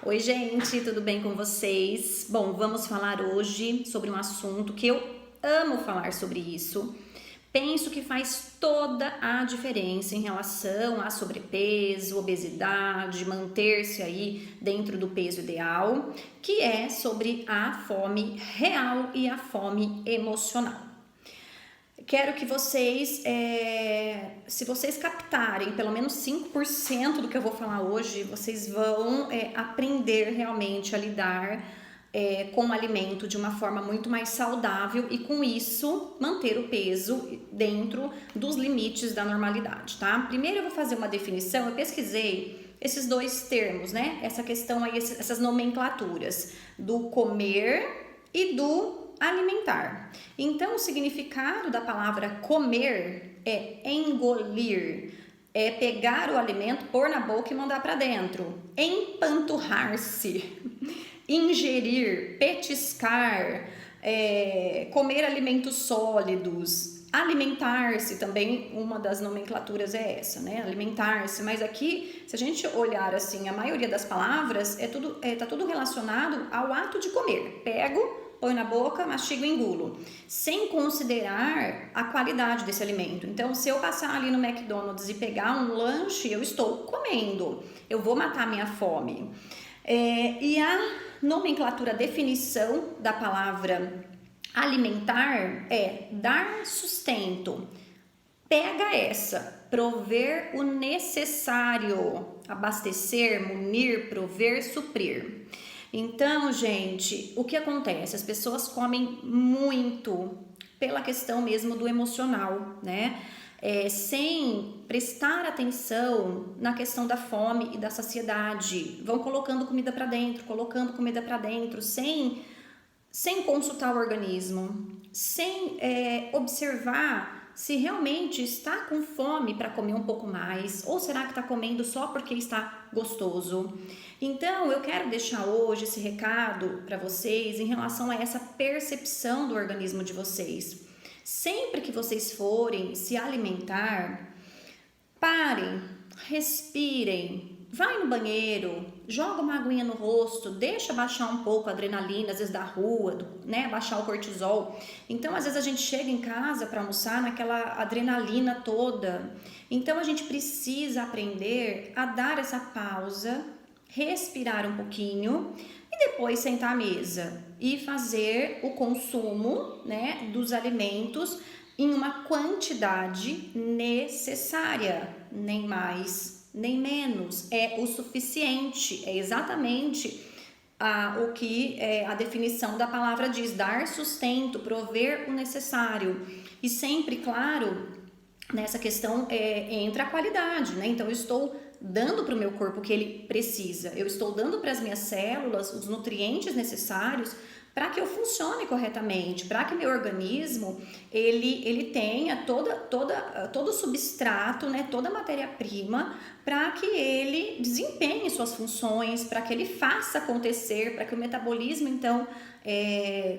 Oi, gente, tudo bem com vocês? Bom, vamos falar hoje sobre um assunto que eu amo falar sobre isso. Penso que faz toda a diferença em relação a sobrepeso, obesidade, manter-se aí dentro do peso ideal, que é sobre a fome real e a fome emocional. Quero que vocês, se vocês captarem pelo menos 5% do que eu vou falar hoje, vocês vão aprender realmente a lidar com o alimento de uma forma muito mais saudável e com isso manter o peso dentro dos limites da normalidade, tá? Primeiro eu vou fazer uma definição, eu pesquisei esses dois termos, né? Essa questão aí, essas nomenclaturas do comer e do alimentar. Então, o significado da palavra comer é engolir, é pegar o alimento, pôr na boca e mandar para dentro. Empanturrar-se, ingerir, petiscar, comer alimentos sólidos. Alimentar-se também, uma das nomenclaturas é essa, né? Alimentar-se, mas aqui, se a gente olhar assim, a maioria das palavras tá tudo relacionado ao ato de comer. Pego, põe na boca, mastigo e engulo, sem considerar a qualidade desse alimento. Então, se eu passar ali no McDonald's e pegar um lanche, eu estou comendo, eu vou matar minha fome. E a nomenclatura, a definição da palavra alimentar é dar sustento. Pega essa, prover o necessário, abastecer, munir, prover, suprir. Então, gente, o que acontece? As pessoas comem muito pela questão mesmo do emocional, né? Sem prestar atenção na questão da fome e da saciedade. Vão colocando comida para dentro, sem consultar o organismo, sem observar se realmente está com fome para comer um pouco mais, ou será que está comendo só porque está gostoso. Então, eu quero deixar hoje esse recado para vocês em relação a essa percepção do organismo de vocês. Sempre que vocês forem se alimentar, parem, respirem, vai no banheiro, joga uma aguinha no rosto, deixa baixar um pouco a adrenalina, às vezes da rua, né, baixar o cortisol. Então, às vezes a gente chega em casa para almoçar naquela adrenalina toda. Então, a gente precisa aprender a dar essa pausa, respirar um pouquinho e depois sentar à mesa e fazer o consumo, né, dos alimentos em uma quantidade necessária, nem mais nem menos, é o suficiente, é exatamente o que a definição da palavra diz, dar sustento, prover o necessário. E sempre, claro, nessa questão entra a qualidade, né? Então eu estou dando para o meu corpo o que ele precisa, eu estou dando para as minhas células os nutrientes necessários para que eu funcione corretamente, para que meu organismo ele tenha todo o substrato, né, toda a matéria-prima, para que ele desempenhe suas funções, para que ele faça acontecer, para que o metabolismo então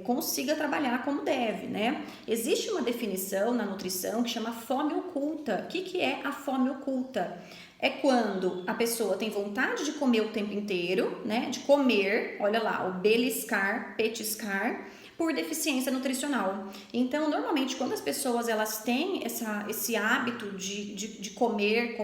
consiga trabalhar como deve, né? Existe uma definição na nutrição que chama fome oculta. O que é a fome oculta? É quando a pessoa tem vontade de comer o tempo inteiro, né? De comer, olha lá, o beliscar, petiscar, por deficiência nutricional. Então, normalmente, quando as pessoas elas têm esse hábito de comer,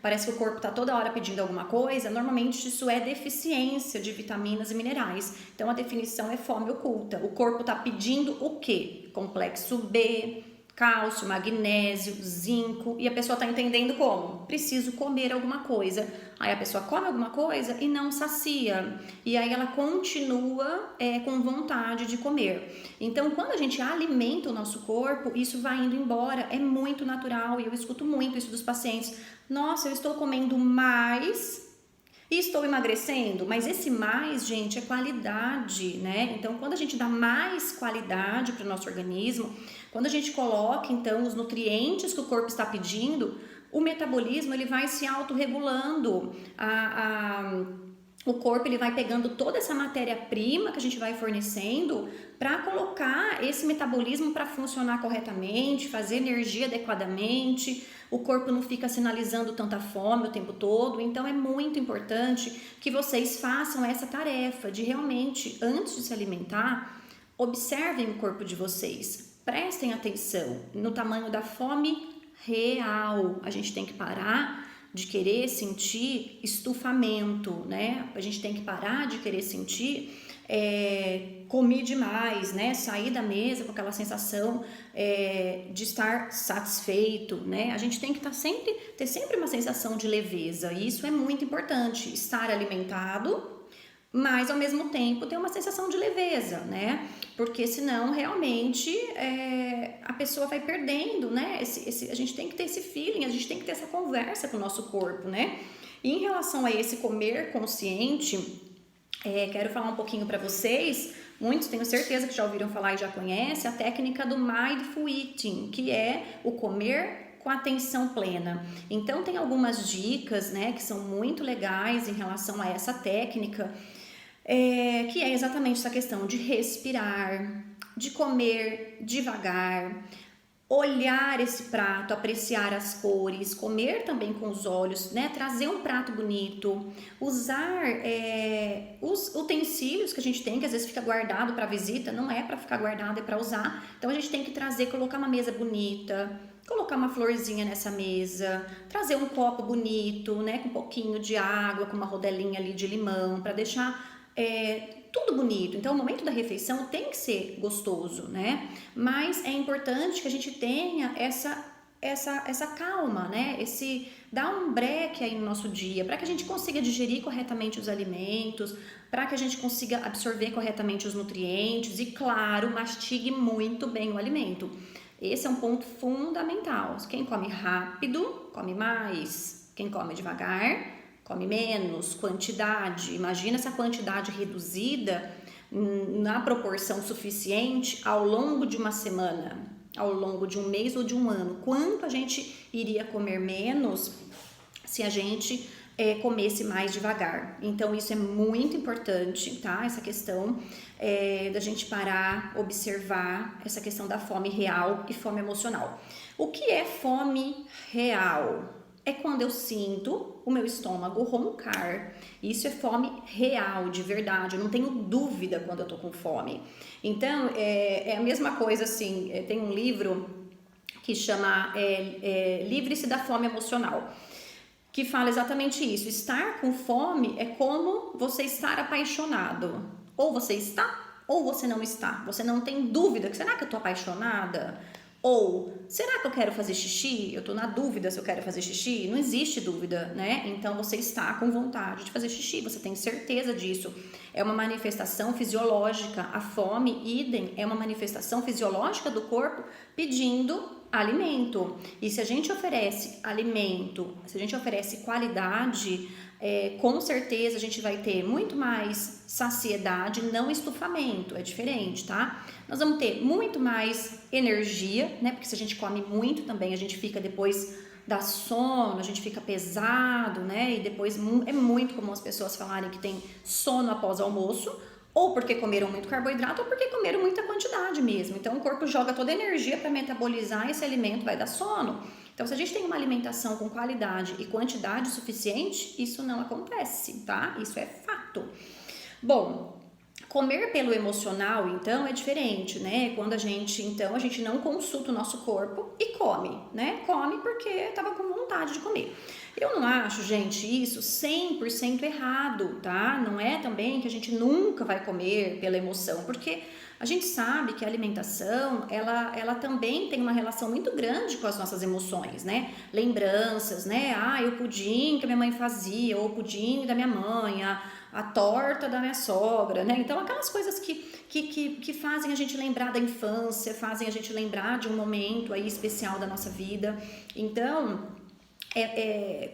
parece que o corpo está toda hora pedindo alguma coisa, normalmente isso é deficiência de vitaminas e minerais. Então, a definição é fome oculta. O corpo está pedindo o quê? Complexo B, cálcio, magnésio, zinco, e a pessoa está entendendo como? Preciso comer alguma coisa. Aí a pessoa come alguma coisa e não sacia, e aí ela continua com vontade de comer. Então, quando a gente alimenta o nosso corpo, isso vai indo embora, é muito natural, e eu escuto muito isso dos pacientes. Nossa, eu estou comendo mais e estou emagrecendo, mas esse mais, gente, é qualidade, né? Então, quando a gente dá mais qualidade para o nosso organismo, quando a gente coloca, então, os nutrientes que o corpo está pedindo, o metabolismo, ele vai se autorregulando, o corpo ele vai pegando toda essa matéria-prima que a gente vai fornecendo para colocar esse metabolismo para funcionar corretamente, fazer energia adequadamente. O corpo não fica sinalizando tanta fome o tempo todo. Então é muito importante que vocês façam essa tarefa de realmente, antes de se alimentar, observem o corpo de vocês. Prestem atenção no tamanho da fome real. A gente tem que parar de querer sentir estufamento, né? A gente tem que parar de querer sentir comer demais, né? Sair da mesa com aquela sensação de estar satisfeito, né? A gente tem que ter sempre uma sensação de leveza, e isso é muito importante, estar alimentado, mas ao mesmo tempo ter uma sensação de leveza, né? Porque senão realmente a pessoa vai perdendo, né? A gente tem que ter esse feeling, a gente tem que ter essa conversa com o nosso corpo, né? E em relação a esse comer consciente, quero falar um pouquinho para vocês. Muitos tenho certeza que já ouviram falar e já conhecem a técnica do Mindful Eating, que é o comer com atenção plena. Então tem algumas dicas, né, que são muito legais em relação a essa técnica, que é exatamente essa questão de respirar, de comer devagar, olhar esse prato, apreciar as cores, comer também com os olhos, né? Trazer um prato bonito, usar os utensílios que a gente tem, que às vezes fica guardado para visita, não é para ficar guardado, é para usar. Então a gente tem que trazer, colocar uma mesa bonita, colocar uma florzinha nessa mesa, trazer um copo bonito, né? Com um pouquinho de água, com uma rodelinha ali de limão, para deixar tudo bonito. Então o momento da refeição tem que ser gostoso, né? Mas é importante que a gente tenha essa calma, né? Dar um break aí no nosso dia, para que a gente consiga digerir corretamente os alimentos, para que a gente consiga absorver corretamente os nutrientes e, claro, mastigue muito bem o alimento. Esse é um ponto fundamental. Quem come rápido, come mais. Quem come devagar, come menos quantidade. Imagina essa quantidade reduzida na proporção suficiente ao longo de uma semana, ao longo de um mês ou de um ano. Quanto a gente iria comer menos se a gente comesse mais devagar? Então isso é muito importante, tá? Essa questão da gente parar, observar essa questão da fome real e fome emocional. O que é fome real? É quando eu sinto o meu estômago roncar. Isso é fome real, de verdade. Eu não tenho dúvida quando eu tô com fome. Então, é a mesma coisa assim. Tem um livro que chama Livre-se da Fome Emocional, que fala exatamente isso. Estar com fome é como você estar apaixonado. Ou você está, ou você não está. Você não tem dúvida. Será que eu tô apaixonada? Ou, será que eu quero fazer xixi? Eu tô na dúvida se eu quero fazer xixi. Não existe dúvida, né? Então você está com vontade de fazer xixi, você tem certeza disso. É uma manifestação fisiológica. A fome, idem, é uma manifestação fisiológica do corpo pedindo alimento. E se a gente oferece alimento, se a gente oferece qualidade, com certeza a gente vai ter muito mais saciedade, não estufamento, é diferente, tá? Nós vamos ter muito mais energia, né? Porque se a gente come muito também, a gente fica depois dá sono, a gente fica pesado, né? E depois é muito comum as pessoas falarem que tem sono após almoço, ou porque comeram muito carboidrato, ou porque comeram muita quantidade mesmo. Então o corpo joga toda a energia para metabolizar esse alimento, vai dar sono. Então, se a gente tem uma alimentação com qualidade e quantidade suficiente, isso não acontece, tá? Isso é fato. Bom, comer pelo emocional, então, é diferente, né? Quando a gente não consulta o nosso corpo e come, né? Come porque estava com vontade de comer. Eu não acho, gente, isso 100% errado, tá? Não é também que a gente nunca vai comer pela emoção, porque a gente sabe que a alimentação, ela também tem uma relação muito grande com as nossas emoções, né? Lembranças, né? O pudim que a minha mãe fazia, ou o pudim da minha mãe, a torta da minha sogra, né? Então, aquelas coisas que fazem a gente lembrar da infância, fazem a gente lembrar de um momento aí especial da nossa vida. Então,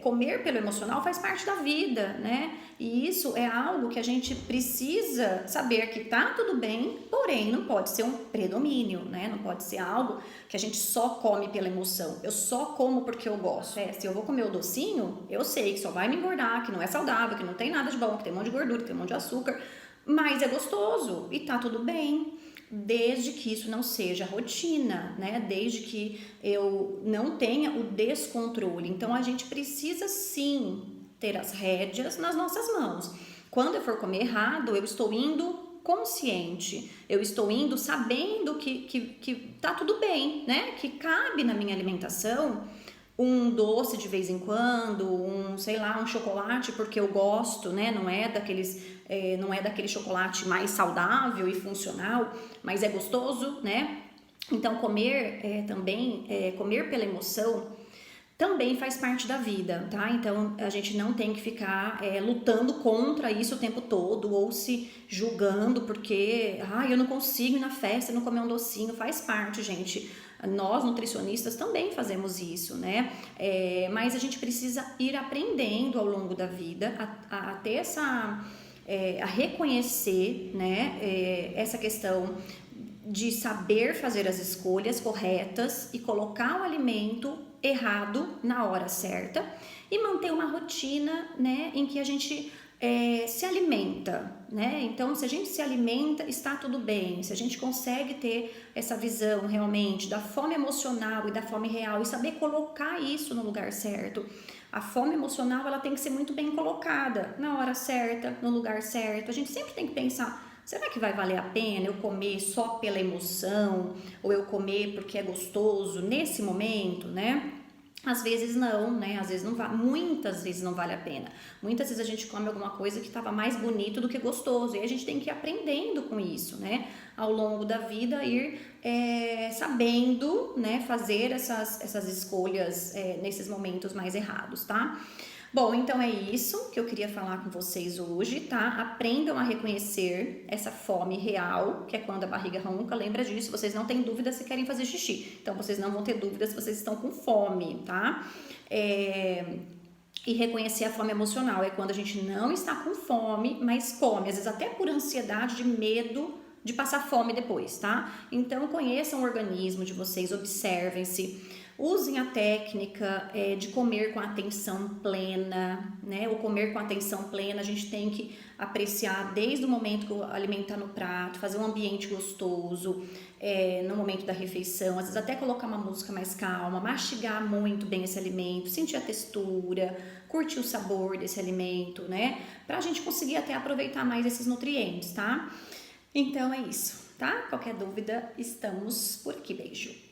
comer pelo emocional faz parte da vida, né? E isso é algo que a gente precisa saber que tá tudo bem, porém não pode ser um predomínio, né? Não pode ser algo que a gente só come pela emoção. Eu só como porque eu gosto. Se eu vou comer o docinho, eu sei que só vai me engordar, que não é saudável, que não tem nada de bom, que tem um monte de gordura, que tem um monte de açúcar, mas é gostoso e tá tudo bem. Desde que isso não seja rotina, né? Desde que eu não tenha o descontrole. Então a gente precisa sim ter as rédeas nas nossas mãos. Quando eu for comer errado, eu estou indo consciente, eu estou indo sabendo que tá tudo bem, né? Que cabe na minha alimentação um doce de vez em quando, sei lá, um chocolate porque eu gosto, né? Não é daquele chocolate mais saudável e funcional, mas é gostoso, né? Então comer pela emoção também faz parte da vida, tá? Então a gente não tem que ficar lutando contra isso o tempo todo ou se julgando porque eu não consigo ir na festa e não comer um docinho. Faz parte, gente. Nós nutricionistas também fazemos isso, né? Mas a gente precisa ir aprendendo ao longo da vida a ter a reconhecer, né? Essa questão de saber fazer as escolhas corretas e colocar o alimento errado na hora certa e manter uma rotina, né, em que a gente se alimenta, né? Então, se a gente se alimenta, está tudo bem. Se a gente consegue ter essa visão realmente da fome emocional e da fome real e saber colocar isso no lugar certo. A fome emocional, ela tem que ser muito bem colocada na hora certa, no lugar certo. A gente sempre tem que pensar: será que vai valer a pena eu comer só pela emoção? Ou eu comer porque é gostoso nesse momento, né? Às vezes não, né? Às vezes não vale, muitas vezes não vale a pena. Muitas vezes a gente come alguma coisa que estava mais bonito do que gostoso. E a gente tem que ir aprendendo com isso, né? Ao longo da vida, ir sabendo, né? Fazer essas escolhas nesses momentos mais errados, tá? Bom, então é isso que eu queria falar com vocês hoje, tá? Aprendam a reconhecer essa fome real, que é quando a barriga ronca. Lembra disso, vocês não têm dúvida se querem fazer xixi. Então, vocês não vão ter dúvida se vocês estão com fome, tá? E reconhecer a fome emocional é quando a gente não está com fome, mas come. Às vezes até por ansiedade, de medo de passar fome depois, tá? Então, conheçam o organismo de vocês, observem-se. Usem a técnica de comer com atenção plena, né? O comer com atenção plena, a gente tem que apreciar desde o momento que o alimento está no prato, fazer um ambiente gostoso no momento da refeição, às vezes até colocar uma música mais calma, mastigar muito bem esse alimento, sentir a textura, curtir o sabor desse alimento, né? Pra gente conseguir até aproveitar mais esses nutrientes, tá? Então é isso, tá? Qualquer dúvida, estamos por aqui. Beijo!